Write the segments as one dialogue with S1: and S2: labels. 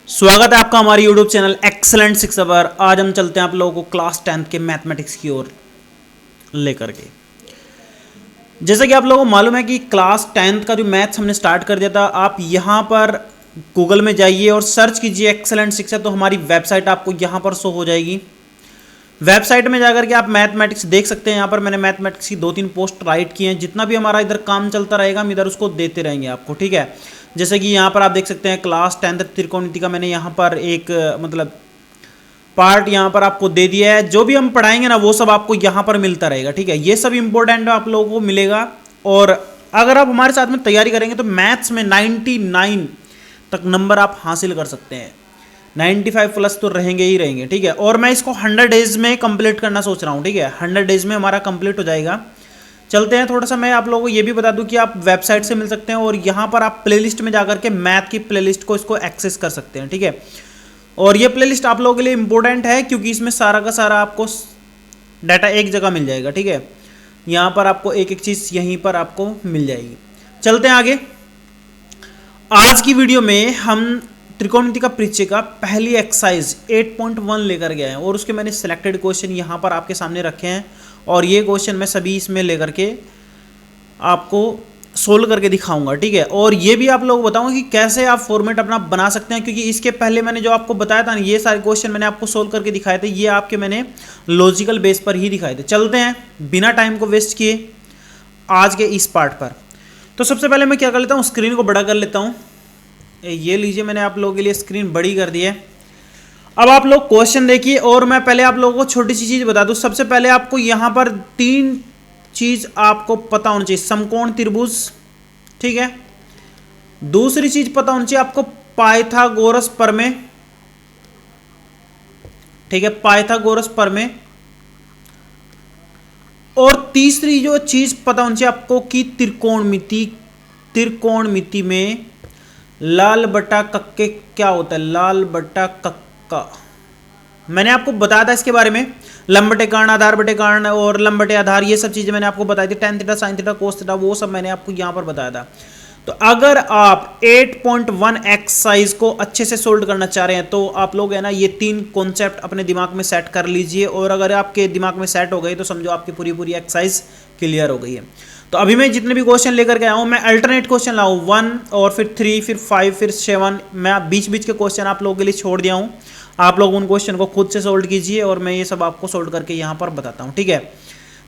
S1: स्वागत है आपका हमारे YouTube चैनल एक्सेलेंट शिक्षा पर। आज हम चलते हैं आप लोगों को क्लास 10th के मैथमेटिक्स की ओर लेकर के। जैसा कि आप लोगों को मालूम है कि क्लास 10th का जो मैथ्स हमने स्टार्ट कर दिया था, आप यहाँ पर गूगल में जाइए और सर्च कीजिए एक्सेलेंट शिक्षा, तो हमारी वेबसाइट आपको यहाँ पर शो हो जाएगी। वेबसाइट में जाकर के आप मैथमेटिक्स देख सकते हैं। यहाँ पर मैंने मैथमेटिक्स की 2-3 पोस्ट राइट किए हैं। जितना भी हमारा इधर काम चलता रहेगा हम इधर उसको देते रहेंगे आपको, ठीक है। जैसे कि यहाँ पर आप देख सकते हैं क्लास 10th त्रिकोणमिति का मैंने यहाँ पर एक मतलब पार्ट यहाँ पर आपको दे दिया है। जो भी हम पढ़ाएंगे ना वो सब आपको यहाँ पर मिलता रहेगा, ठीक है। ये सब इंपॉर्टेंट आप लोगों को मिलेगा। और अगर आप हमारे साथ में तैयारी करेंगे तो मैथ्स में 99 तक नंबर आप हासिल कर सकते हैं। 95 प्लस तो रहेंगे ही रहेंगे, ठीक है। और मैं इसको 100 डेज में कंप्लीट करना सोच रहा हूँ, ठीक है। 100 डेज में हमारा कंप्लीट हो जाएगा। चलते हैं। थोड़ा सा मैं आप लोगों को ये भी बता दूं कि आप वेबसाइट से मिल सकते हैं और यहाँ पर आप प्लेलिस्ट में जाकर के मैथ की प्लेलिस्ट को इसको एक्सेस कर सकते हैं, ठीक है। और ये प्लेलिस्ट आप लोगों के लिए इंपॉर्टेंट है क्योंकि इसमें सारा का सारा आपको डाटा एक जगह मिल जाएगा, ठीक है। यहाँ पर आपको एक एक चीज़ यहीं पर आपको मिल जाएगी। चलते हैं आगे। आज की वीडियो में हम त्रिकोणमिति का परिचय का पहली एक्सरसाइज 8.1 लेकर गए हैं और उसके मैंने सिलेक्टेड क्वेश्चन यहाँ पर आपके सामने रखे हैं और ये क्वेश्चन मैं सभी इसमें लेकर के आपको सोल्व करके दिखाऊंगा, ठीक है। और ये भी आप लोगों को बताऊंगा कि कैसे आप फॉर्मेट अपना बना सकते हैं, क्योंकि इसके पहले मैंने जो आपको बताया था ना, ये सारे क्वेश्चन मैंने आपको सोल्व करके दिखाए थे। ये आपके मैंने लॉजिकल बेस पर ही दिखाए थे। चलते हैं बिना टाइम को वेस्ट किए आज के इस पार्ट पर। तो सबसे पहले मैं क्या कर लेता हूँ, स्क्रीन को बड़ा कर लेता हूँ। ये लीजिए, मैंने आप लोगों के लिए स्क्रीन बड़ी कर दी है। अब आप लोग क्वेश्चन देखिए और मैं पहले आप लोगों को छोटी सी चीज बता दूं। सबसे पहले आपको यहां पर 3 चीज आपको पता होनी चाहिए। समकोण त्रिभुज, ठीक है। दूसरी चीज पता होनी चाहिए आपको पाइथागोरस प्रमेय, ठीक है, पाइथागोरस प्रमेय। और तीसरी जो चीज पता होनी चाहिए आपको कि त्रिकोणमिति में लाल बटा कक्के क्या होता है। लाल बटा कक्का मैंने आपको बताया था इसके बारे में। लंब बटे कर्ण, आधार बटे कर्ण और लंब बटे आधार, ये सब चीजें मैंने आपको बताई थी। tan theta, sin theta, cos theta, वो सब मैंने आपको यहां पर बताया था। तो अगर आप 8.1 एक्सरसाइज को अच्छे से सोल्व करना चाह रहे हैं तो आप लोग है ना ये 3 कॉन्सेप्ट अपने दिमाग में सेट कर लीजिए। और अगर आपके दिमाग में सेट हो गई तो समझो आपकी पूरी एक्सरसाइज क्लियर हो गई है। तो अभी मैं जितने भी क्वेश्चन लेकर के आया हूँ, मैं अल्टरनेट क्वेश्चन लाऊं 1 और फिर 3 फिर 5 फिर 7। मैं बीच बीच के क्वेश्चन आप लोगों के लिए छोड़ दिया हूँ। आप लोग उन क्वेश्चन को खुद से सोल्व कीजिए और मैं ये सब आपको सोल्व करके यहाँ पर बताता हूँ, ठीक है।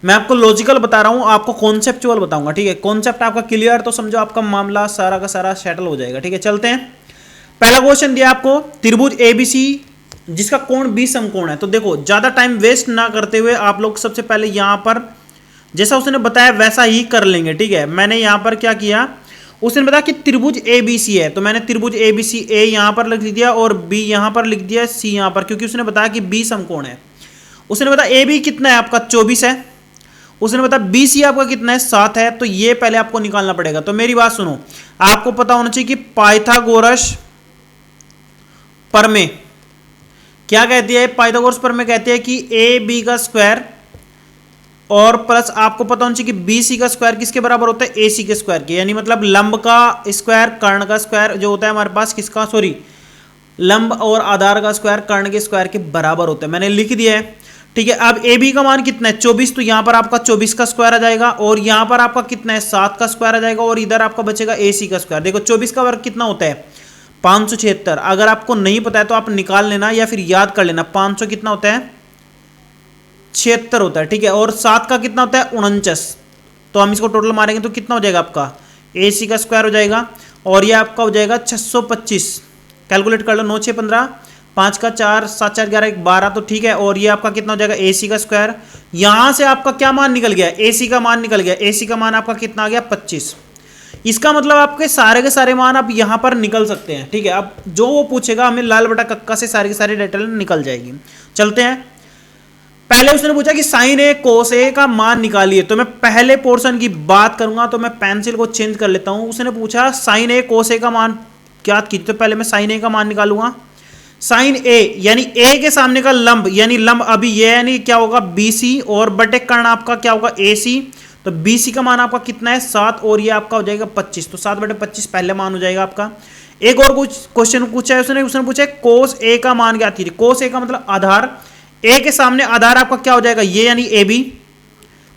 S1: मैं आपको लॉजिकल बता रहा हूँ, आपको कॉन्सेप्चुअल बताऊंगा, ठीक है। कॉन्सेप्ट आपका क्लियर तो समझो आपका मामला सारा का सारा सेटल हो जाएगा, ठीक है। चलते हैं। पहला क्वेश्चन दिया आपको, त्रिभुज ABC जिसका कोण 20 समकोण है। तो देखो ज्यादा टाइम वेस्ट ना करते हुए आप लोग सबसे पहले यहाँ पर जैसा उसने बताया वैसा ही कर लेंगे, ठीक है। मैंने यहाँ पर क्या किया, उसने बताया कि त्रिभुज ABC है तो मैंने त्रिभुज ABC A यहाँ पर लिख दिया और B यहाँ पर लिख दिया, C यहाँ पर, क्योंकि उसने बताया कि B समकोण है। उसने बताया AB कितना है आपका 24 है। उसने बताया BC आपका कितना है 7 है। तो ये पहले आपको निकालना पड़ेगा। तो मेरी बात सुनो, आपको पता होना चाहिए कि पाइथागोरस प्रमेय क्या कहती है। पाइथागोरस प्रमेय कहती है कि AB का स्क्वायर और प्लस आपको पता होना चाहिए कि BC का स्क्वायर किसके बराबर होता है, AC के स्क्वायर के। यानी मतलब लंब का स्क्वायर कर्ण का स्क्वायर जो होता है हमारे पास किसका, सॉरी, लंब और आधार का स्क्वायर कर्ण के स्क्वायर के बराबर होता है। मैंने लिख दिया है, ठीक है। अब AB का मान कितना है 24, तो यहां पर आपका 24 का स्क्वायर आ जाएगा और यहां पर आपका कितना है 7 का स्क्वायर आ जाएगा और इधर आपका बचेगा AC का स्क्वायर। देखो 24 का वर्ग कितना होता है 576। अगर आपको नहीं पता है तो आप निकाल लेना या फिर याद कर लेना। 500 कितना होता है 76 होता है, ठीक है। और 7 का कितना होता है 49। तो हम इसको टोटल मारेंगे तो कितना हो जाएगा आपका AC का स्क्वायर हो जाएगा और ये आपका हो जाएगा 625। कैलकुलेट कर लो, 9 6 15, 5 का 4 7 4 11 12, तो ठीक है। और ये आपका कितना हो जाएगा AC का स्क्वायर। यहां से आपका क्या मान निकल गया, AC का मान निकल गया। AC का मान आपका कितना आ गया 25। इसका मतलब आपके सारे के सारे मान आप यहां पर निकल सकते हैं, ठीक है। अब जो वो पूछेगा हमें लाल बटा कक्का से सारी की सारी डिटेल निकल जाएगी। चलते हैं। पहले उसने पूछा कि साइन ए कोस ए का मान निकालिए। तो मैं पहले पोर्शन की बात करूंगा तो मैं पेंसिल को चेंज कर लेता हूं। उसने पूछा साइन ए कोस ए का मान क्या कीजिए। तो पहले मैं साइन ए का मान निकालूंगा। साइन ए यानी ए के सामने का लंब, यानी लंब अभी ये यानी क्या होगा BC और बटे कर्ण आपका क्या होगा AC। तो BC का मान आपका कितना है 7 और ये आपका हो जाएगा 25, तो 7/25 पहले मान हो जाएगा आपका। एक और कुछ क्वेश्चन पूछा है उसने पूछा है cos A का मान ज्ञात कीजिए। cos A का मतलब आधार, A के सामने आधार आपका क्या हो जाएगा ये यानी AB,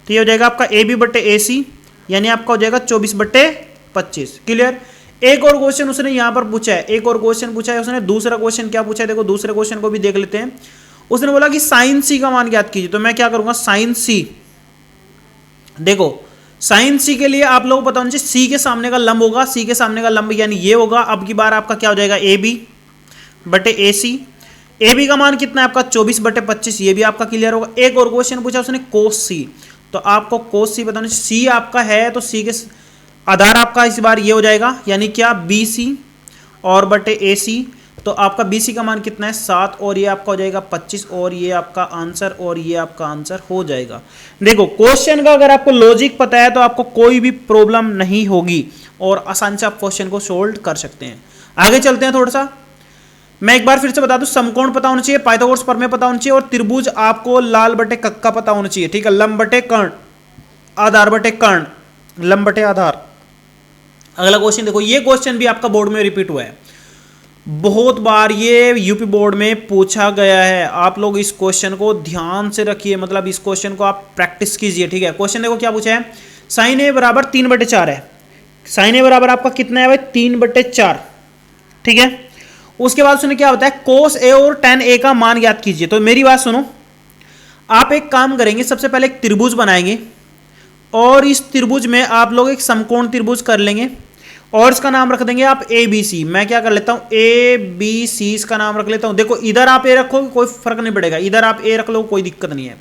S1: तो ये हो जाएगा आपका AB/AC यानी आपका हो जाएगा 24/25। क्लियर। एक और क्वेश्चन उसने यहां पर पूछा है, एक और क्वेश्चन पूछा है उसने। दूसरा क्वेश्चन क्या पूछा है देखो, दूसरे क्वेश्चन को भी देख लेते हैं। उसने बोला कि sin C का मान ज्ञात कीजिए, तो मैं क्या करूंगा sin C, देखो sin C के लिए आप लोगों को पता होना चाहिए C के सामने का लंब होगा, C के सामने का लंब यानी ये होगा। अब की बार आपका क्या हो जाएगा AB/AC। AB का मान कितना है आपका 24/25, ये भी आपका क्लियर होगा। एक और क्वेश्चन पूछा उसने cos C, तो आपको cos C बताना, C आपका है तो C के आधार आपका इस बार ये हो जाएगा यानी क्या BC और बटे AC, तो आपका BC का मान कितना है 7 और ये आपका हो जाएगा 25 और ये आपका आंसर और ये आपका आंसर हो जाएगा। देखो क्वेश्चन का अगर आपको लॉजिक पता है तो आपको कोई भी प्रॉब्लम नहीं होगी और आसानी से आप क्वेश्चन को सोल्व कर सकते हैं। आगे चलते हैं थोड़ा सा। मैं एक बार फिर से बता दूं, समकोण पता होना चाहिए, पाइथागोरस प्रमेय पता होना चाहिए और त्रिभुज आपको लाल बटे कक्का पता होना चाहिए। ठीक है, लंब बटे कर्ण, आधार बटे कर्ण, लंब बटे आधार। अगला क्वेश्चन देखो, ये क्वेश्चन भी आपका बोर्ड में रिपीट हुआ है, बहुत बार ये यूपी बोर्ड में पूछा गया है। आप लोग इस क्वेश्चन को ध्यान से रखिए, मतलब इस क्वेश्चन को आप प्रैक्टिस कीजिए। ठीक है, क्वेश्चन देखो क्या पूछा है, sin A बराबर 3/4 है। sin A बराबर आपका कितना है भाई 3/4। ठीक है, उसके बाद उसने क्या बताया cos A और tan A का मान ज्ञात कीजिए। तो मेरी बात सुनो, आप एक काम करेंगे, सबसे पहले एक त्रिभुज बनाएंगे और इस त्रिभुज में आप लोग एक समकोण त्रिभुज कर लेंगे और इसका नाम रख देंगे आप ABC। मैं क्या कर लेता हूं ABC इसका नाम रख लेता हूं। देखो इधर आप A रखो कोई फर्क नहीं पड़ेगा, इधर आप A रख लो कोई दिक्कत नहीं है।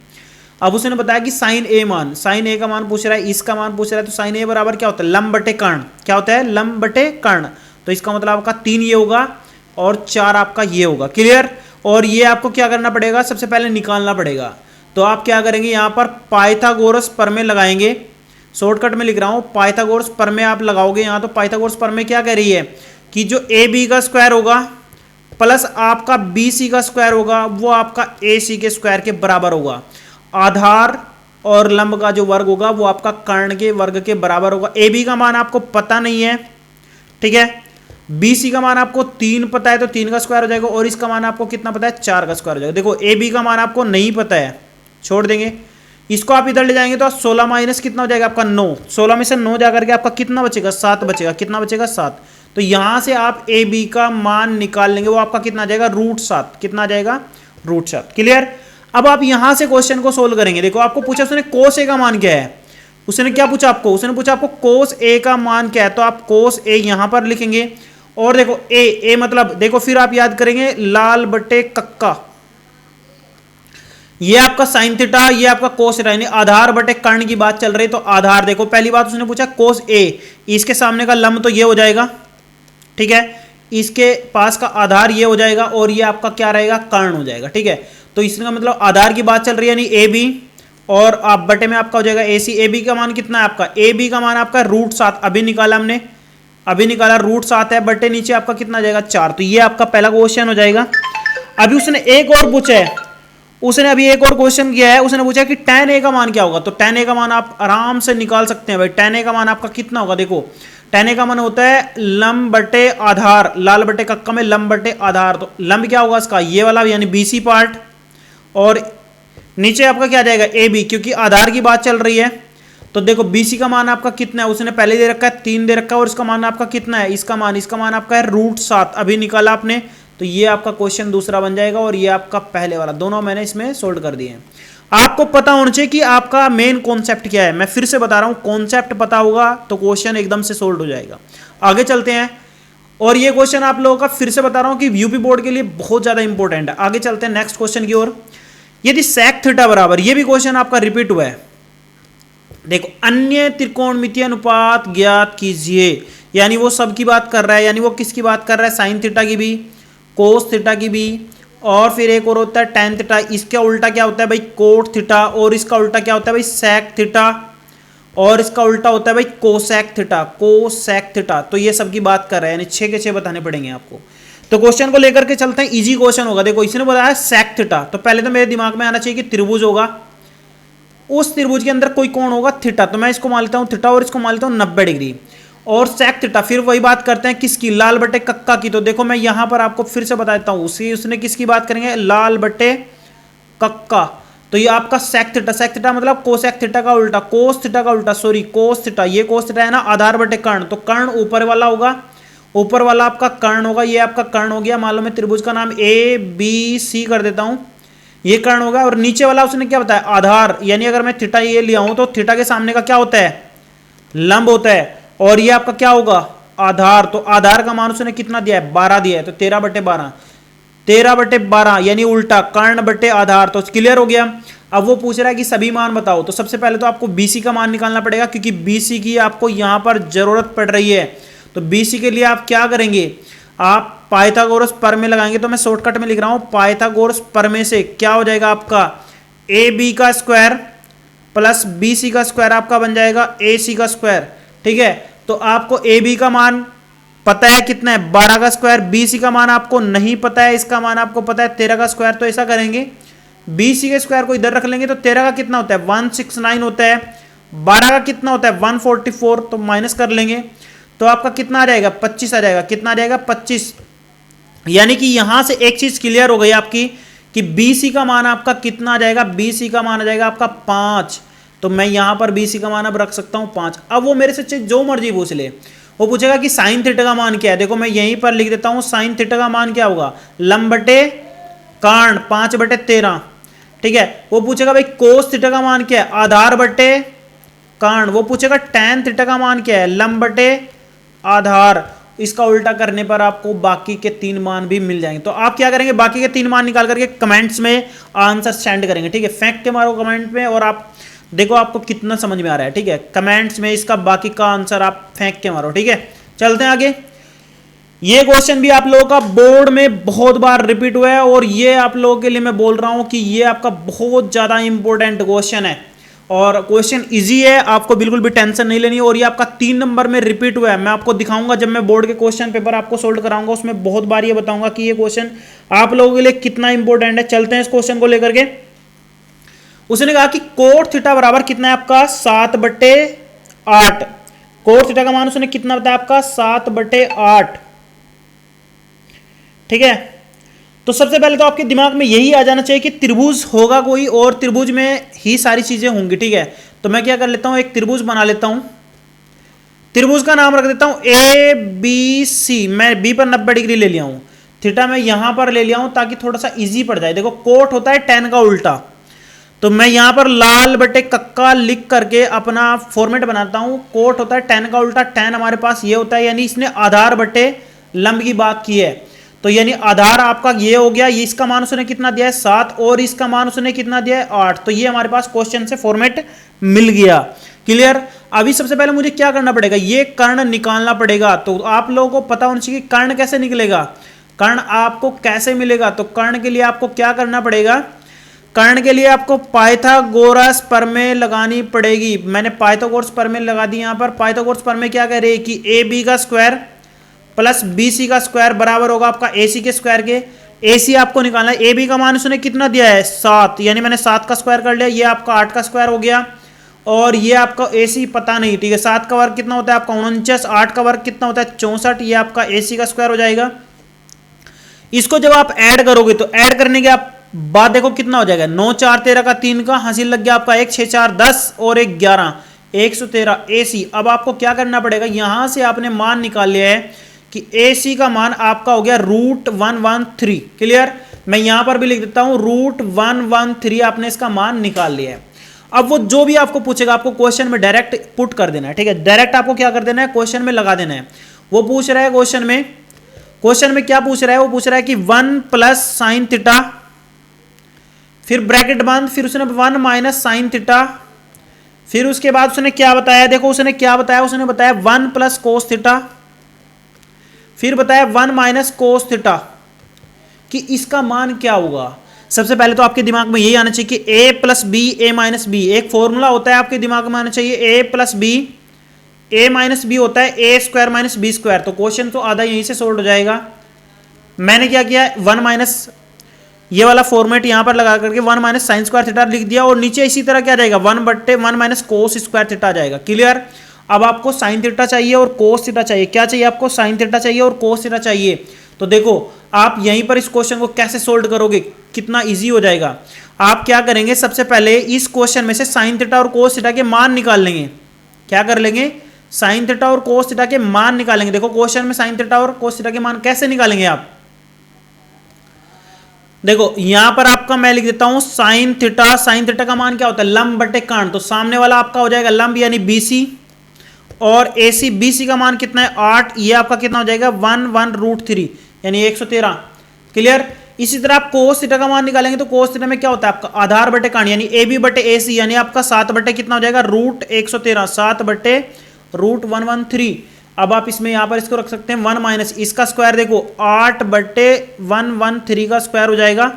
S1: अब उसने बताया कि sin A मान, sin A का मान पूछ रहा है, इसका मान पूछ रहा है, तो sin A बराबर क्या होता है लंब बटे कर्ण। क्या होता है लंब बटे कर्ण, तो इसका मतलब आपका 3 ये होगा और 4 आपका ये होगा। क्लियर। और ये आपको क्या करना पड़ेगा, सबसे पहले निकालना पड़ेगा। तो आप क्या करेंगे, यहां पर पाइथागोरस प्रमेय लगाएंगे। शॉर्टकट में लिख रहा हूं, पाइथागोरस प्रमेय आप लगाओगे यहां। तो पाइथागोरस प्रमेय क्या कह रही है कि जो AB का स्क्वायर होगा प्लस आपका BC का स्क्वायर होगा वो आपका AC के स्क्वायर के बराबर होगा। आधार और लंब का जो वर्ग होगा वो आपका कर्ण के वर्ग के बराबर होगा। AB का मान आपको पता नहीं है, ठीक है। BC का मान आपको 3 पता है तो 3 का स्क्वायर हो जाएगा और इसका मान आपको कितना पता है 4 का स्क्वायर हो जाएगा। देखो AB का मान आपको नहीं पता है, छोड़ देंगे इसको, आप इधर ले जाएंगे तो 16 माइनस कितना हो जाएगा आपका 9। 16 में से 9 जाकर के आपका कितना बचेगा 7 बचेगा। कितना बचेगा 7। तो यहां से आप AB का मान निकाल लेंगे, वो आपका कितना आ जाएगा √7। कितना आ जाएगा √7। क्लियर। अब आप यहां से क्वेश्चन को सोल्व करेंगे। देखो आपको पूछा उसने cos A का मान क्या है, उसने क्या पूछा आपको, उसने पूछा आपको cos A का मान क्या है। तो आप cos A यहां पर लिखेंगे और देखो A मतलब देखो फिर आप याद करेंगे लाल बटे कक्का, ये आपका साइन थीटा, ये आपका कोस थीटा, यानी आधार बटे कर्ण की बात चल रही। तो आधार देखो पहली बात उसने पूछा कोस A, इसके सामने का लंब तो ये हो जाएगा, ठीक है, इसके पास का आधार ये हो जाएगा और ये आपका क्या रहेगा कर्ण हो जाएगा। ठीक है, तो इसका मतलब आधार की बात चल रही है यानी AB और आप बटे में आपका हो जाएगा AC। AB का मान कितना है आपका, AB का मान आपका √7 अभी निकाला हमने, अभी निकाला √7 है, बटे नीचे आपका कितना आ जाएगा 4। तो ये आपका पहला क्वेश्चन हो जाएगा। अभी उसने एक और पूछा है, उसने अभी एक और क्वेश्चन किया है, उसने पूछा कि tan A का मान क्या होगा। तो tan A का मान आप आराम से निकाल सकते हैं भाई। tan A का मान आपका कितना होगा, देखो tan A का मान होता है लंब बटे आधार, लाल बटे कक्का में लंब बटे आधार। तो लंब क्या होगा इसका ये वाला यानी BC पार्ट और नीचे आपका क्या आ जाएगा AB, क्योंकि आधार की बात चल रही है। तो देखो BC का मान आपका कितना है, उसने पहले दे रखा है 3 दे रखा है और इसका मान आपका कितना है, इसका मान आपका है √7 अभी निकाला आपने। तो ये आपका क्वेश्चन दूसरा बन जाएगा और ये आपका पहले वाला, दोनों मैंने इसमें सोल्व कर दिए हैं। आपको पता होना चाहिए कि आपका मेन कॉन्सेप्ट क्या है। मैं फिर से बता रहा हूं, कॉन्सेप्ट पता होगा तो क्वेश्चन एकदम से सोल्व हो जाएगा। आगे चलते हैं और ये क्वेश्चन आप लोगों का फिर से बता रहा हूं कि यूपी बोर्ड के लिए बहुत ज्यादा इंपॉर्टेंट है। आगे चलते हैं नेक्स्ट क्वेश्चन की ओर। यदि sec थीटा बराबर, ये भी क्वेश्चन आपका रिपीट हुआ है। देखो अन्य त्रिकोणमितीय अनुपात ज्ञात कीजिए, यानी वो सब की बात कर रहा है, यानी वो किसकी बात कर रहा है, साइन थीटा की भी, कोस थीटा की भी, और फिर एक और होता है tan थीटा। इसका उल्टा क्या होता है भाई कोट थीटा, और इसका उल्टा क्या होता है भाई sec थीटा, और इसका उल्टा होता है भाई कोसेक थीटा, कोसेक थीटा। तो ये सब की बात कर रहे हैं, यानी 6 के 6 बताने पड़ेंगे आपको। तो क्वेश्चन को लेकर के चलते हैं, इजी क्वेश्चन होगा। देखो इसने बताया sec थीटा, तो पहले तो मेरे दिमाग में आना चाहिए कि त्रिभुज होगा, उस त्रिभुज के अंदर कोई कोण होगा थीटा, तो मैं इसको मान लेता हूं थीटा और इसको मान लेता हूं 90 डिग्री। और सेक थीटा, फिर वही बात करते हैं किसकी, लाल बटे कक्का की। तो देखो मैं यहां पर आपको फिर से बता देता हूं, उसने किसकी बात करेंगे, लाल बटे कक्का। तो ये आपका सेक थीटा मतलब कोसेक थीटा का उल्टा, कोस थीटा का उल्टा, सॉरी कोस थीटा, ये कोस थीटा है ना, आधार बटे कर्ण, तो कर्ण ऊपर वाला होगा, ऊपर वाला आपका कर्ण होगा, ये आपका कर्ण हो गया। मान लो मैं त्रिभुज का नाम ए बी सी कर देता हूं, ये कर्ण होगा। और नीचे वाला उसने क्या बताया, आधार, यानी अगर मैं थीटा ये लिया हूं तो थीटा के सामने का क्या होता है, लंब होता है, और ये आपका क्या होगा, आधार। तो आधार का मान उसने कितना दिया है, 12 दिया है, तो 13/12, 13/12 यानी उल्टा, कर्ण बटे आधार। तो क्लियर हो गया। अब वो पूछ रहा है कि सभी मान बताओ, तो सबसे पहले तो आपको बीसी का मान निकालना पड़ेगा, क्योंकि बीसी की आपको यहां पर जरूरत पड़ रही है। तो बीसी के लिए आप क्या करेंगे, आप पाइथागोरस प्रमेय लगाएंगे। तो मैं शॉर्टकट में लिख रहा हूं, पाइथागोरस प्रमेय से क्या हो जाएगा आपका, ए बी का स्क्वायर प्लस बी सी का स्क्वायर आपका बन जाएगा ए सी का स्क्वायर। ठीक है, तो आपको ए बी का मान पता है कितना है, 12 का स्क्वायर, बी सी का मान आपको नहीं पता है, इसका मान आपको पता है 13 का स्क्वायर। तो ऐसा करेंगे, बी सी के स्क्वायर को इधर रख लेंगे, तो 13 का कितना होता है 169 होता है, 12 का कितना होता है 144, तो माइनस कर लेंगे, तो आपका कितना आ जाएगा 25 आ जाएगा। कितना आ जाएगा 25। यानी कि यहां से एक चीज क्लियर हो गई आपकी कि बीसी का मान आपका कितना आ जाएगा, बीसी का मान आ जाएगा आपका 5। तो मैं यहां पर बीसी का मान अब रख सकता हूं 5। अब वो मेरे से जो मर्जी पूछ ले, वो पूछेगा कि साइन थीटा का मान क्या है। देखो मैं यहीं पर लिख देता हूं, साइन थीटा का मान क्या होगा, लंब बटे कर्ण 5/13। ठीक है, वो पूछेगा भाई कोस थीटा का मान क्या है, आधार बटे कर्ण। वो पूछेगा टैन थीटा का मान क्या है, लंब बटे आधार। इसका उल्टा करने पर आपको बाकी के 3 मान भी मिल जाएंगे। तो आप क्या करेंगे, बाकी के 3 मान निकाल करके कमेंट्स में आंसर सेंड करेंगे। ठीक है, फेंक के मारो कमेंट में, और आप देखो आपको कितना समझ में आ रहा है। ठीक है, कमेंट्स में इसका बाकी का आंसर आप फेंक के मारो। ठीक है, चलते हैं आगे। ये क्वेश्चन भी आप लोगों का बोर्ड में बहुत बार रिपीट हुआ है, और ये आप लोगों के लिए मैं बोल रहा हूं कि ये आपका बहुत ज्यादा इंपॉर्टेंट क्वेश्चन है, और क्वेश्चन इजी है, आपको बिल्कुल भी टेंशन नहीं लेनी। और ये आपका 3 नंबर में रिपीट हुआ है। मैं आपको दिखाऊंगा जब मैं बोर्ड के क्वेश्चन पेपर आपको सोल्व कराऊंगा, उसमें बहुत बार ये बताऊंगा कि ये क्वेश्चन आप लोगों के लिए कितना इंपॉर्टेंट है। चलते हैं इस क्वेश्चन को लेकर के। उसने कहा कि कोट थीटा बराबर कितना है आपका 7/8। कोट थीटा का मान उसने कितना बताया आपका 7/8। ठीक है, तो सबसे पहले तो आपके दिमाग में यही आ जाना चाहिए कि त्रिभुज होगा कोई, और त्रिभुज में ही सारी चीजें होंगी। ठीक है, तो मैं क्या कर लेता हूं, एक त्रिभुज बना लेता हूं, त्रिभुज का नाम रख देता हूं ए बी सी। मैं बी पर 90 डिग्री ले लिया हूं, थीटा मैं यहां पर ले लिया हूं ताकि थोड़ा सा इजी पड़ जाए। देखो कोट होता है टैन का उल्टा, तो मैं यहां पर लाल बटे कक्का लिख करके अपना फॉर्मेट बनाता हूं। कोट होता है टैन का उल्टा, टैन हमारे पास ये होता है, यानी इसने आधार बटे लंब की बात की है। तो यानी आधार आपका ये हो गया, ये इसका मान उसने कितना दिया है 7, और इसका मान उसने कितना दिया है 8। तो ये हमारे पास क्वेश्चन से फॉर्मेट मिल गया। क्लियर। अभी सबसे पहले मुझे क्या करना पड़ेगा, ये कर्ण निकालना पड़ेगा। तो आप लोगों को पता होना चाहिए कि कर्ण कैसे निकलेगा, कर्ण आपको कैसे मिलेगा। तो कर्ण के लिए आपको क्या करना पड़ेगा, कर्ण के लिए आपको पाइथागोरस प्रमेय लगानी पड़ेगी। मैंने पाइथागोरस प्रमेय लगा दी यहां पर। पाइथागोरस प्रमेय क्या कह रही है कि ए बी का स्क्वायर प्लस बी सी का स्क्वायर बराबर होगा आपका ए सी के स्क्वायर के। ए सी आपको निकालना है, ए बी का मान उसने कितना दिया है 7, यानी मैंने 7 का स्क्वायर कर लिया, ये आपका 8 का स्क्वायर हो गया। और ये आपका ए सी पता नहीं, ठीक है। 7 का वर्ग कितना होता है आपका 49, 8 का वर्ग कितना होता है 64, ये आपका ए सी का स्क्वायर हो जाएगा। इसको जब आप ऐड करोगे तो ऐड करने के आप बाद देखो कितना हो जाएगा, 9 4 13 का 3 का हासिल लग गया आपका 1 6 4 10 और 1 11 113 ए सी। अब आपको क्या करना पड़ेगा, यहां से आपने मान निकाल लिया है कि ए सी का मान आपका हो गया √113। क्लियर। मैं यहां पर भी लिख देता हूं √113 आपने इसका मान निकाल लिया है। अब वो जो भी आपको पूछेगा आपको क्वेश्चन में डायरेक्ट पुट कर देना है, ठीक है। डायरेक्ट आपको क्या कर देना है, क्वेश्चन में लगा देना है। वो पूछ रहा है क्वेश्चन में क्या पूछ रहा है, वो पूछ रहा है कि 1 प्लस साइन थीटा, फिर ब्रैकेट बंद, फिर उसने 1 माइनस साइन थीटा, फिर उसके बाद उसने क्या बताया, देखो उसने क्या बताया, उसने बताया 1 प्लस कोस थीटा, फिर बताया 1 माइनस कोस थीटा, कि इसका मान क्या होगा। सबसे पहले तो आपके दिमाग में यही आना चाहिए कि a plus B A minus B, एक फॉर्मूला होता है आपके दिमाग में आना चाहिए, a plus B A minus B होता है A square minus B square. तो क्वेश्चन तो आधा यहीं से सोल्व हो जाएगा। मैंने क्या किया, 1 माइनस ये वाला फॉर्मेट यहाँ पर लगा करके 1 माइनस साइन स्क्वायर थीटा लिख दिया, और नीचे इसी तरह क्या जाएगा 1/1 माइनस कोस स्क्वायर थीटा आ जाएगा। क्लियर। अब आपको साइन थीटा चाहिए और कोस थीटा चाहिए। क्या चाहिए आपको? साइन थीटा चाहिए और कोस थीटा चाहिए। तो देखो आप यहीं पर इस क्वेश्चन को कैसे सोल्व करोगे, कितना इजी हो जाएगा। आप क्या करेंगे, सबसे पहले इस क्वेश्चन में से साइन थीटा और कोस थीटा के मान निकाल लेंगे। क्या कर लेंगे? साइन थीटा और कोस थीटा के मान निकालेंगे। देखो क्वेश्चन में साइन थीटा और कोस थीटा के मान कैसे निकालेंगे आप, देखो यहां पर आपका मैं लिख देता हूं साइन थीटा। साइन थीटा का मान क्या होता है? लंब बटे कान। तो सामने वाला आपका हो जाएगा लंब यानी बीसी, और एसी बीसी का मान कितना है 8, ये आपका कितना हो जाएगा 1/√3 यानी 113। क्लियर। इसी तरह आप कोस थीटा का मान निकालेंगे तो कोस थीटा में क्या होता है आपका आधार बटे कान यानी ए बी बटे ए सी, यानी आपका 7 बटे कितना हो जाएगा √113, 7/√113। अब आप इसमें यहां पर इसको रख सकते हैं 1 माइनस इसका स्क्वायर, देखो 8/113 का स्क्वायर हो जाएगा।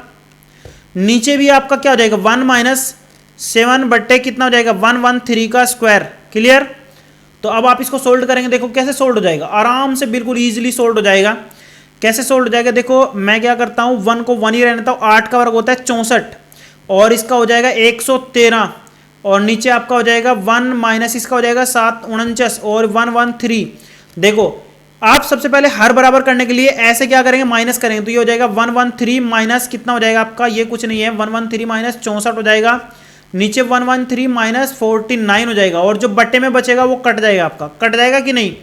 S1: नीचे भी आपका क्या हो जाएगा 1 माइनस 7 बटे कितना हो जाएगा 113 का स्क्वायर। क्लियर। तो अब आप इसको सोल्व करेंगे, देखो कैसे सोल्व हो जाएगा, आराम से बिल्कुल इजीली सोल्व हो जाएगा। कैसे सोल्व हो जाएगा, देखो मैं क्या करता हूं 1 को 1 ही रहने देता हूं, 8 का वर्ग होता है 64, और इसका हो जाएगा 113, और नीचे आपका हो जाएगा 1 माइनस इसका हो जाएगा 749 और 113। देखो आप सबसे पहले हर बराबर करने के लिए ऐसे क्या करेंगे, माइनस करेंगे, तो ये हो जाएगा 113 माइनस कितना हो जाएगा आपका, ये कुछ नहीं है 113 माइनस 64 हो जाएगा, नीचे 113 माइनस 49 हो जाएगा, और जो बट्टे में बचेगा वो कट जाएगा आपका, कट जाएगा कि नहीं।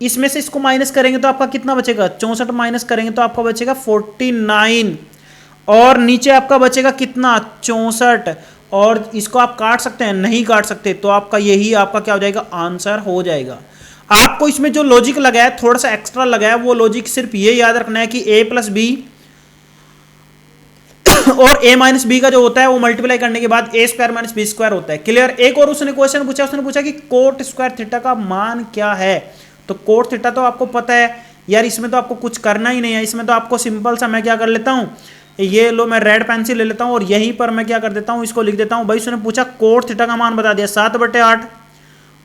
S1: इसमें से इसको माइनस करेंगे तो आपका कितना बचेगा 64 माइनस करेंगे तो आपका बचेगा 49, और नीचे आपका बचेगा कितना 64, और इसको आप काट सकते हैं, नहीं काट सकते, तो आपका यही आपका क्या हो जाएगा आंसर हो जाएगा। आपको इसमें जो लॉजिक लगा है थोड़ा सा एक्स्ट्रा लगा है, वो लॉजिक सिर्फ ये याद रखना है कि a प्लस बी और a माइनस बी का जो होता है वो मल्टीप्लाई करने के बाद a square minus B square होता है। क्लियर। एक और उसने क्वेश्चन पूछा, उसने पूछा कि कोट स्क्वायर थीटा का मान क्या है। तो कोट थीटा तो आपको पता है यार, इसमें तो आपको कुछ करना ही नहीं है, इसमें तो आपको सिंपल सा मैं क्या कर लेता हूँ, ये लो मैं रेड पेंसिल ले लेता हूँ और यहीं पर मैं क्या कर देता हूँ इसको लिख देता हूँ। भाई उसने पूछा कोट थीटा का मान बता दिया 7/8,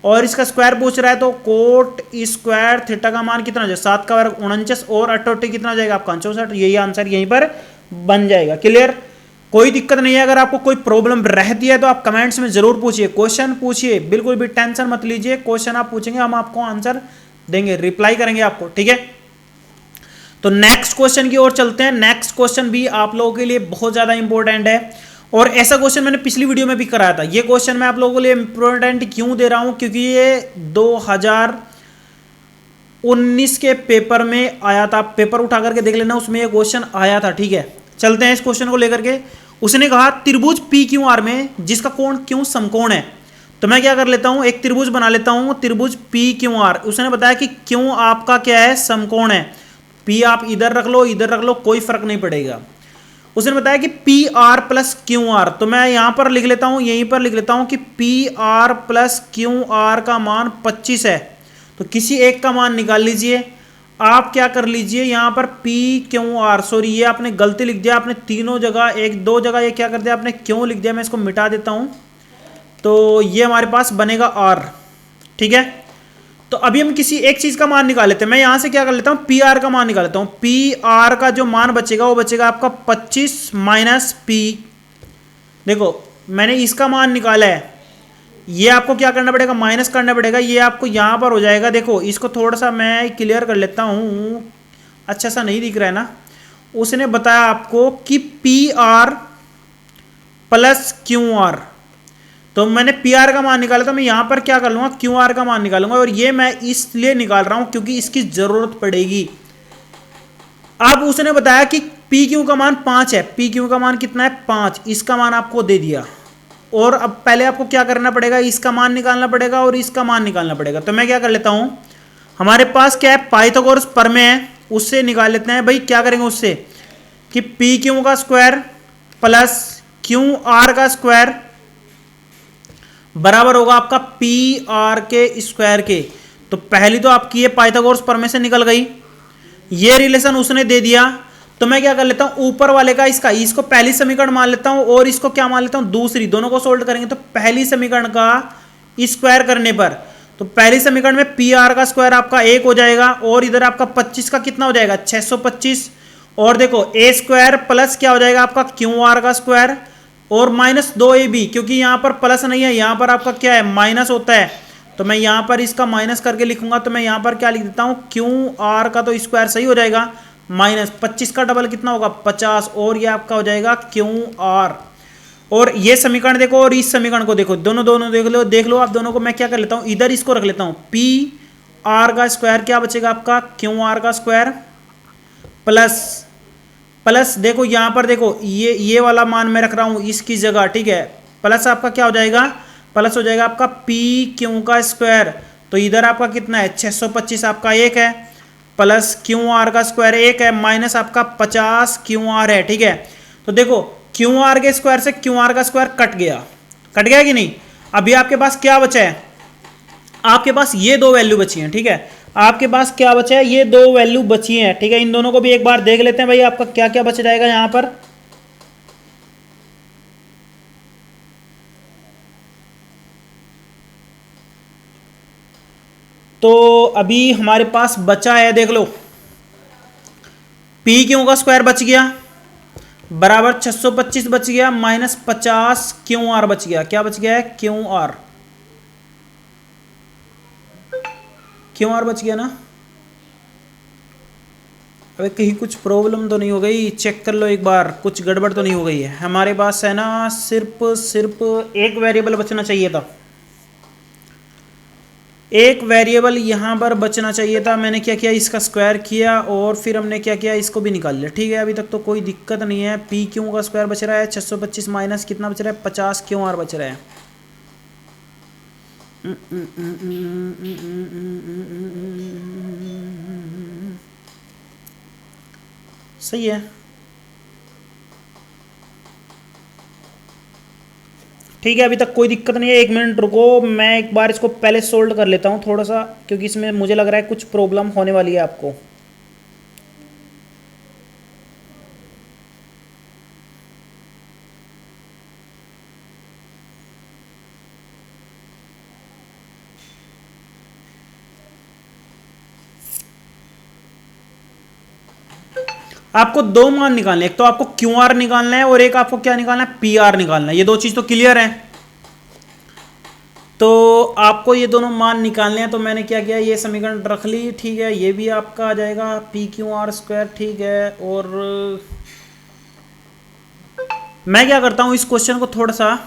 S1: और इसका स्क्वायर पूछ रहा है, तो कोट स्क्वायर थीटा का मान कितना हो जाएगा 7 का वर्ग 49 और 88 कितना हो जाएगा आपका 64, यही आंसर यहीं पर बन जाएगा। क्लियर। कोई दिक्कत नहीं है, अगर आपको कोई प्रॉब्लम रहती है तो आप कमेंट्स में जरूर पूछिए, क्वेश्चन पूछिए, बिल्कुल भी टेंशन मत लीजिए, क्वेश्चन आप पूछेंगे हम आपको आंसर देंगे, रिप्लाई करेंगे आपको। ठीक है। तो नेक्स्ट क्वेश्चन की ओर चलते हैं। नेक्स्ट क्वेश्चन भी आप लोगों के लिए बहुत ज्यादा इंपॉर्टेंट है, और ऐसा क्वेश्चन मैंने पिछली वीडियो में भी कराया था। ये क्वेश्चन मैं आप लोगों के लिए इंपॉर्टेंट क्यों दे रहा हूं, क्योंकि ये 2019 के पेपर में आया था, पेपर उठा करके देख लेना, उसमें ये क्वेश्चन आया था। ठीक है, चलते हैं इस क्वेश्चन को लेकर के। उसने कहा त्रिभुज PQR में जिसका कोण क्यों समकोण है। तो मैं क्या कर लेता हूं, एक त्रिभुज बना लेता हूं, त्रिभुज PQR। उसने बताया कि क्यों आपका क्या है समकोण है। P आप इधर रख लो, इधर रख लो, कोई फर्क नहीं पड़ेगा। उसने बताया कि PR प्लस QR, तो मैं यहां पर लिख लेता हूं, यहीं पर लिख लेता हूं कि PR प्लस QR का मान 25 है। तो किसी एक का मान निकाल लीजिए। आप क्या कर लीजिए यहां पर PQR, सॉरी ये आपने गलती लिख दिया, आपने तीनों जगह एक दो जगह ये क्या कर दिया आपने क्यों लिख दिया, मैं इसको मिटा देता हूं। तो ये हमारे पास बनेगा R। ठीक है। तो अभी हम किसी एक चीज का मान निकाल लेते हैं। मैं यहां से क्या कर लेता हूं PR का मान निकाल लेता हूं। PR का जो मान बचेगा वो बचेगा आपका 25 माइनस P। देखो मैंने इसका मान निकाला है, ये आपको क्या करना पड़ेगा माइनस करना पड़ेगा, ये आपको यहां पर हो जाएगा। देखो इसको थोड़ा सा मैं क्लियर कर लेता हूं, अच्छा सा नहीं दिख रहा है ना। उसने बताया आपको कि PR प्लस QR, तो मैंने PR का मान निकाला, तो मैं यहां पर क्या कर लूंगा QR का मान निकालूंगा, और ये मैं इसलिए निकाल रहा हूं क्योंकि इसकी जरूरत पड़ेगी। अब उसने बताया कि PQ का मान 5 है, PQ का मान कितना है 5, इसका मान आपको दे दिया, और अब पहले आपको क्या करना पड़ेगा इसका मान निकालना पड़ेगा और इसका मान निकालना पड़ेगा। तो मैं क्या कर लेता हूं, हमारे पास क्या है पाइथागोरस प्रमेय है, उससे निकाल लेते हैं। भाई क्या करेंगे उससे कि PQ का स्क्वायर प्लस QR का स्क्वायर बराबर होगा आपका PR के स्क्वायर के। तो पहली तो आपकी ये पाइथागोरस प्रमेय से निकल गई, ये रिलेशन उसने दे दिया। तो मैं क्या कर लेता हूं ऊपर वाले का इसको पहली समीकरण मान लेता हूं और इसको क्या मान लेता हूं दूसरी, दोनों को सोल्व करेंगे तो पहली समीकरण का स्क्वायर करने पर, तो पहली समीकरण में PR का स्क्वायर आपका 1 हो जाएगा, और इधर आपका 25 का कितना हो जाएगा 625, और देखो ए स्क्वायर प्लस क्या हो जाएगा आपका क्यू आर का स्क्वायर और माइनस 2ab, क्योंकि यहां पर प्लस नहीं है, यहां पर आपका क्या है माइनस होता है, तो मैं यहां पर इसका माइनस करके लिखूंगा, तो मैं यहां पर क्या लिख देता हूं क्यू आर का तो स्क्वायर सही हो जाएगा, माइनस 25 का डबल कितना होगा 50, और ये आपका हो जाएगा क्यू आर। और ये समीकरण देखो और इस समीकरण को देखो, दोनों दोनों देख लो आप दोनों को। मैं क्या कर लेता हूं, इधर इसको रख लेता हूं, पी आर का स्क्वायर क्या बचेगा आपका क्यू आर का स्क्वायर प्लस प्लस देखो यहां पर देखो ये वाला मान मैं रख रहा हूं इसकी जगह, ठीक है, प्लस आपका क्या हो जाएगा, प्लस हो जाएगा आपका पी क्यू का स्क्वायर, तो इधर आपका कितना है 625 आपका एक है, प्लस क्यू आर का स्क्वायर एक है, माइनस आपका 50 क्यू आर है, ठीक है। तो देखो क्यू आर के स्क्वायर से क्यू आर का स्क्वायर कट गया कि नहीं। अभी आपके पास क्या बचा है, आपके पास ये दो वैल्यू बची हैं, ठीक है, आपके पास क्या बचा है, ये दो वैल्यू बची हैं, ठीक है। इन दोनों को भी एक बार देख लेते हैं भाई, आपका क्या क्या बच जाएगा यहां पर। तो अभी हमारे पास बचा है, देख लो, पी क्यू का स्क्वायर बच गया बराबर 625 बच गया, माइनस 50 क्यू आर बच गया, क्या बच गया है क्यू आर बच गया ना। अबे कहीं कुछ प्रॉब्लम तो नहीं हो गई, चेक कर लो एक बार, कुछ गड़बड़ तो नहीं हो गई है। हमारे पास है ना सिर्फ एक वेरिएबल बचना चाहिए था, एक वेरिएबल यहाँ पर बचना चाहिए था। मैंने क्या किया, इसका स्क्वायर किया और फिर हमने क्या किया, इसको भी निकाल लिया, ठीक है। अभी तक तो कोई दिक्कत नहीं है। पी क्यू का स्क्वायर बच रहा है 625 माइनस कितना बच रहा है 50 क्यू आर बच रहा है। सही है, ठीक है, अभी तक कोई दिक्कत नहीं है। एक मिनट रुको, मैं एक बार इसको पहले सोल्व कर लेता हूँ थोड़ा सा, क्योंकि इसमें मुझे लग रहा है कुछ प्रॉब्लम होने वाली है आपको। आपको दो मान निकालने, एक तो आपको क्यू आर निकालना है और एक आपको क्या निकालना है पी आर निकालना है। ये दो चीज तो क्लियर है। तो आपको ये दोनों मान निकालने हैं, तो मैंने क्या किया, ये समीकरण रख ली, ठीक है। ये भी आपका आ जाएगा पी क्यू आर स्क्वायर, ठीक है। और मैं क्या करता हूं, इस क्वेश्चन को थोड़ा सा,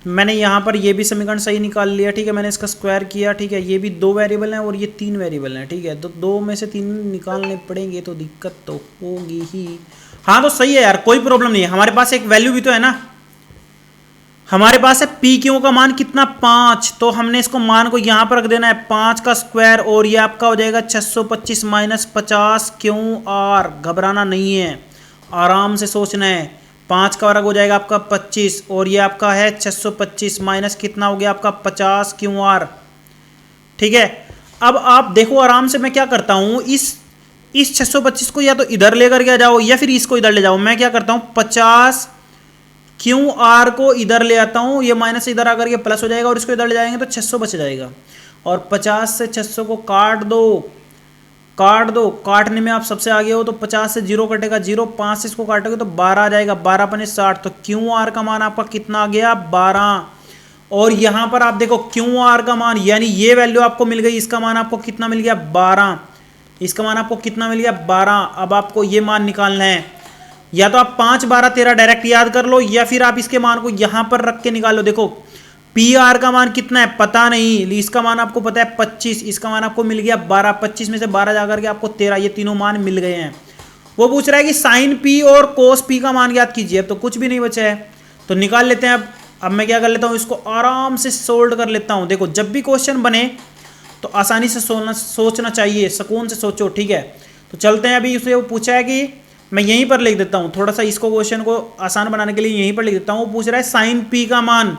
S1: मैंने यहां पर ये भी समीकरण सही निकाल लिया, ठीक है। मैंने इसका स्क्वायर किया, ठीक है। ये भी दो वेरिएबल हैं और ये तीन वेरिएबल हैं, ठीक है। तो दो में से तीन निकालने पड़ेंगे तो दिक्कत तो होगी ही। हाँ तो सही है यार, कोई प्रॉब्लम नहीं है। हमारे पास एक वैल्यू भी तो है ना, हमारे पास है पी क्यू का मान कितना 5, तो हमने इसको मान को यहां पर रख देना है 5 का स्क्वायर, और ये आपका हो जाएगा 625 माइनस 50 क्यू आर। घबराना नहीं है, आराम से सोचना है। 5 का वर्ग हो जाएगा आपका 25, और ये आपका है 625 माइनस कितना हो गया आपका 50 क्यू आर, ठीक है। अब आप देखो आराम से, मैं क्या करता हूं, इस 625 को या तो इधर लेकर के जाओ या फिर इसको इधर ले जाओ। मैं क्या करता हूं, 50 क्यू आर को इधर ले आता हूं, ये माइनस इधर आकर के प्लस हो जाएगा, और इसको इधर ले जाएंगे तो 600 बच जाएगा। और 50 से 600 को काट दो, काटने में आप सबसे आगे हो, तो 50 से 0 कटेगा 0, 5 से इसको काटोगे तो 12 आ जाएगा, 12 पने 60, तो क्यू आर का मान आपका कितना आ गया 12। और यहां पर आप देखो क्यू आर का मान, यानी ये वैल्यू आपको मिल गई, इसका मान आपको कितना मिल गया 12, इसका मान आपको कितना मिल गया 12। अब आपको ये मान निकालना है, या तो आप 5 12 13 डायरेक्ट याद कर लो, या फिर आप इसके मान को यहां पर रख के निकाल लो। देखो पी आर का मान कितना है पता नहीं, इसका मान आपको पता है 25, इसका मान आपको मिल गया 12, 25 में से 12 जाकर के आपको 13, ये तीनों मान मिल गए हैं। वो पूछ रहा है कि साइन पी और कोस पी का मान ज्ञात कीजिए, अब तो कुछ भी नहीं बचा है, तो निकाल लेते हैं। अब मैं क्या कर लेता हूं, इसको आराम से सोल्व कर लेता हूं। देखो जब भी क्वेश्चन बने तो आसानी से सोचना चाहिए, सुकून से सोचो, ठीक है। तो चलते हैं, अभी उसने वो पूछा है कि मैं यहीं पर लिख देता हूं, थोड़ा सा इसको क्वेश्चन को आसान बनाने के लिए यहीं पर लिख देता हूं। पूछ रहा है साइन पी का मान।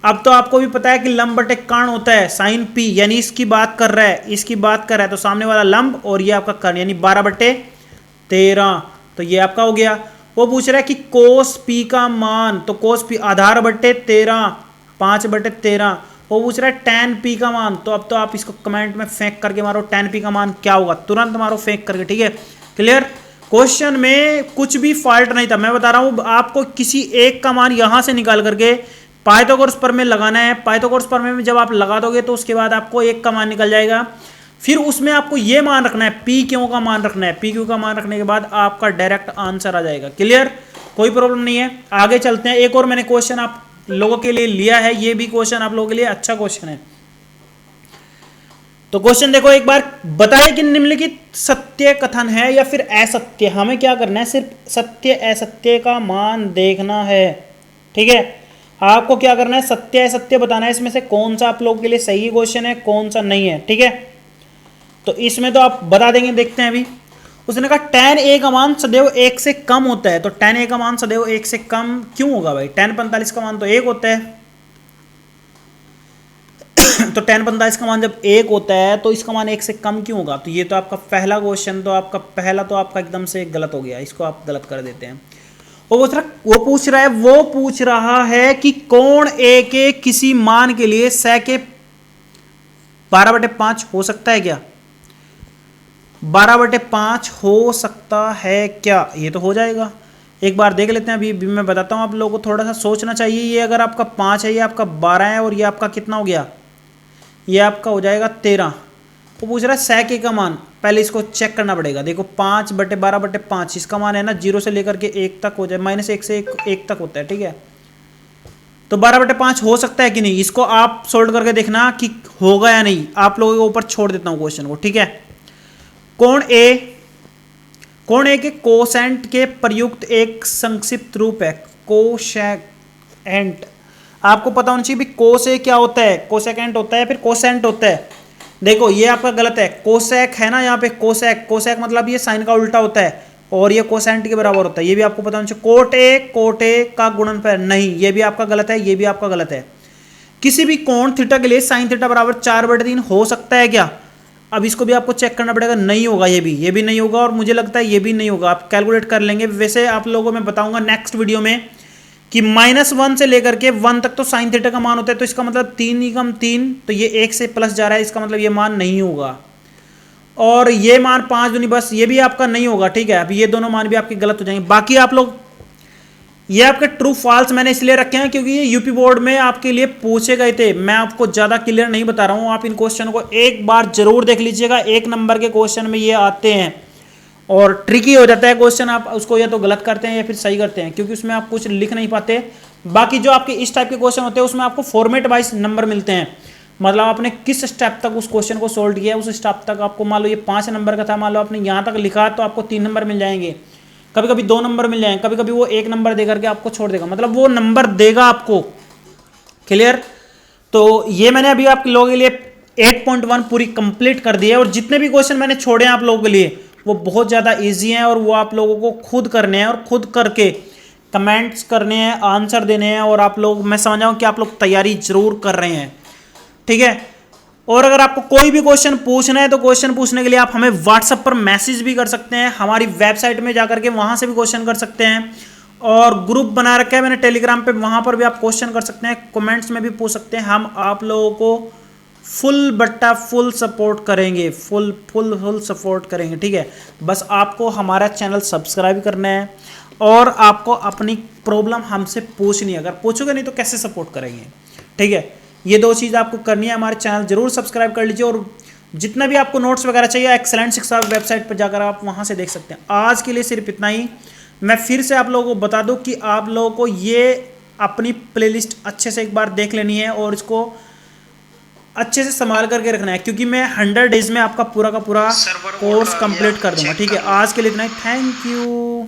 S1: अब तो आपको भी पता है कि लंब बटे कर्ण होता है, साइन पी यानी इसकी बात कर रहा है, इसकी बात कर रहा है, तो सामने वाला लंब और ये आपका कर्ण, यानी 12/13, तो ये आपका हो गया। वो पूछ रहा है कि कोस पी का मान, तो कोस पी आधार बटे 13, 5/13, वो पूछ रहा है tan p का मान, तो अब तो आप इसको कमेंट में फेंक करके मारो tan p का मान क्या होगा, तुरंत मारो फेंक करके, ठीक है। क्लियर, क्वेश्चन में कुछ भी फॉल्ट नहीं था, मैं बता रहा हूं आपको किसी एक का मान यहां से निकाल करके पाइथागोरस प्रमेय लगाना है। पाइथागोरस प्रमेय में जब आप लगा दोगे तो उसके बाद आपको एक का मान निकल जाएगा, फिर उसमें आपको ये मान रखना है, पी क्यू का मान रखना है, पी क्यू का मान रखने के बाद आपका डायरेक्ट आंसर आ जाएगा। क्लियर, कोई प्रॉब्लम नहीं है। आगे चलते हैं, एक और मैंने क्वेश्चन आप लोगों के लिए लिया है, ये भी क्वेश्चन आप लोगों के लिए अच्छा क्वेश्चन है। तो क्वेश्चन देखो एक बार, बताए कि निम्नलिखित सत्य कथन है या फिर असत्य। हमें क्या करना है, सिर्फ सत्य असत्य का मान देखना है, ठीक है। आपको क्या करना है, सत्य असत्य बताना है, इसमें से कौन सा आप लोगों के लिए सही क्वेश्चन है, कौन सा नहीं है, ठीक है। तो इसमें तो आप बता देंगे, देखते हैं अभी। उसने कहा tan a का मान सदैव 1 से कम होता है, तो tan a का मान सदैव 1 से कम क्यों होगा भाई, tan 45 का मान तो 1 होता है तो tan 45 का मान जब 1 होता है तो इसका मान 1 से कम क्यों होगा। तो ये तो आपका पहला क्वेश्चन, तो आपका पहला तो आपका एकदम से गलत हो गया, इसको आप गलत कर देते हैं। वो पूछ रहा है कि कोण a के किसी मान के लिए sec के 12/5 हो सकता है क्या, 12/5 हो सकता है क्या, ये तो हो जाएगा। एक बार देख लेते हैं, अभी मैं बताता हूँ आप लोगों को, थोड़ा सा सोचना चाहिए। ये अगर आपका 5 है, ये आपका 12 है, और ये आपका कितना हो गया, ये आपका हो जाएगा 13। वो पूछ रहा है sec a का मान, पहले इसको चेक करना पड़ेगा। देखो 5/12/5 इसका मान है ना, 0 से लेकर के 1 तक हो जाए, -1 से 1 तक होता है, ठीक है। तो 12/5 हो सकता है कि नहीं, इसको आप सोल्व करके देखना कि होगा या नहीं। आप लोगों के ऊपर छोड़ देता हूँ क्वेश्चन को, ठीक है। कोण ए के कोसेंट के प्रयुक्त एक संक्षिप्त रूप है, कोसेकेंट। आपको पता होना चाहिए भी कोस ए क्या होता है, कोसेकेंट होता है, फिर कोसेंट होता है। देखो ये आपका गलत है, कोसेक है ना यहाँ पे, कोसेक मतलब ये साइन का उल्टा होता है, और ये कोसेंट के बराबर होता है, ये भी आपको पता होना चाहिए। कोट ए का गुणनफल नहीं, ये भी आपका गलत है, ये भी आपका गलत है। किसी भी कोण थीटा के लिए साइन थीटा बराबर 4/3 हो सकता है क्या, अब इसको भी आपको चेक करना पड़ेगा। नहीं होगा, ये भी नहीं होगा, और मुझे लगता है ये भी नहीं होगा। आप कैलकुलेट कर लेंगे। वैसे आप लोगों को मैं बताऊंगा नेक्स्ट वीडियो में कि -1 से लेकर के 1 तक तो साइन थीटा का मान होता है, तो इसका मतलब 3 ही कम 3, तो ये 1 से प्लस जा रहा है, इसका मतलब ये मान नहीं होगा। और ये मान 5 दूनी बस, ये भी आपका नहीं होगा, ठीक है। अब ये दोनों मान भी आपके गलत हो जाएंगे। बाकी आप लोग ये आपके ट्रू फॉल्स मैंने इसलिए रखे हैं क्योंकि ये यूपी बोर्ड में आपके लिए पूछे गए थे। मैं आपको ज़्यादा क्लियर नहीं बता रहा हूँ, आप इन क्वेश्चन को एक बार जरूर देख लीजिएगा। 1 नंबर के क्वेश्चन में ये आते हैं, और ट्रिकी हो जाता है क्वेश्चन, आप उसको या तो गलत करते हैं या फिर सही करते हैं, क्योंकि उसमें आप कुछ लिख नहीं पाते। बाकी जो आपके इस टाइप के क्वेश्चन होते हैं उसमें आपको फॉर्मेट वाइज नंबर मिलते हैं, मतलब आपने किस स्टेप तक उस क्वेश्चन को सोल्व किया, उस स्टेप तक आपको, मान लो ये 5 नंबर का था, मान लो आपने यहाँ तक लिखा तो आपको 3 नंबर मिल जाएंगे, कभी कभी 2 नंबर मिल जाएंगे, कभी कभी वो 1 नंबर दे करके आपको छोड़ देगा, मतलब वो नंबर देगा आपको। क्लियर। तो ये मैंने अभी आप लोगों के लिए 8.1 पूरी कंप्लीट कर दी है, और जितने भी क्वेश्चन मैंने छोड़े हैं आप लोगों के लिए वो बहुत ज़्यादा ईजी हैं, और वो आप लोगों को खुद करने हैं, और खुद करके कमेंट्स करने हैं, आंसर देने हैं, और आप लोग, मैं समझ जाऊँ कि आप लोग तैयारी जरूर कर रहे हैं, ठीक है। और अगर आपको कोई भी क्वेश्चन पूछना है तो क्वेश्चन पूछने के लिए आप हमें व्हाट्सएप पर मैसेज भी कर सकते हैं, हमारी वेबसाइट में जाकर के वहां से भी क्वेश्चन कर सकते हैं, और ग्रुप बना रखा है मैंने टेलीग्राम पे, वहां पर भी आप क्वेश्चन कर सकते हैं, कमेंट्स में भी पूछ सकते हैं। हम आप लोगों को फुल सपोर्ट करेंगे, फुल सपोर्ट करेंगे, ठीक है। बस आपको हमारा चैनल सब्सक्राइब करना है, और आपको अपनी प्रॉब्लम हमसे पूछनी है। अगर पूछोगे नहीं तो कैसे सपोर्ट करेंगे, ठीक है। ये 2 चीज़ आपको करनी है। हमारे चैनल जरूर सब्सक्राइब कर लीजिए, और जितना भी आपको नोट्स वगैरह चाहिए एक्सेलेंट शिक्षा वेबसाइट पर जाकर आप वहाँ से देख सकते हैं। आज के लिए सिर्फ इतना ही। मैं फिर से आप लोगों को बता दूं कि आप लोगों को ये अपनी प्लेलिस्ट अच्छे से एक बार देख लेनी है, और इसको अच्छे से संभाल करके रखना है, क्योंकि मैं 100 डेज में आपका पूरा का पूरा कोर्स कंप्लीट कर दूंगा, ठीक है। आज के लिए इतना ही। Thank you.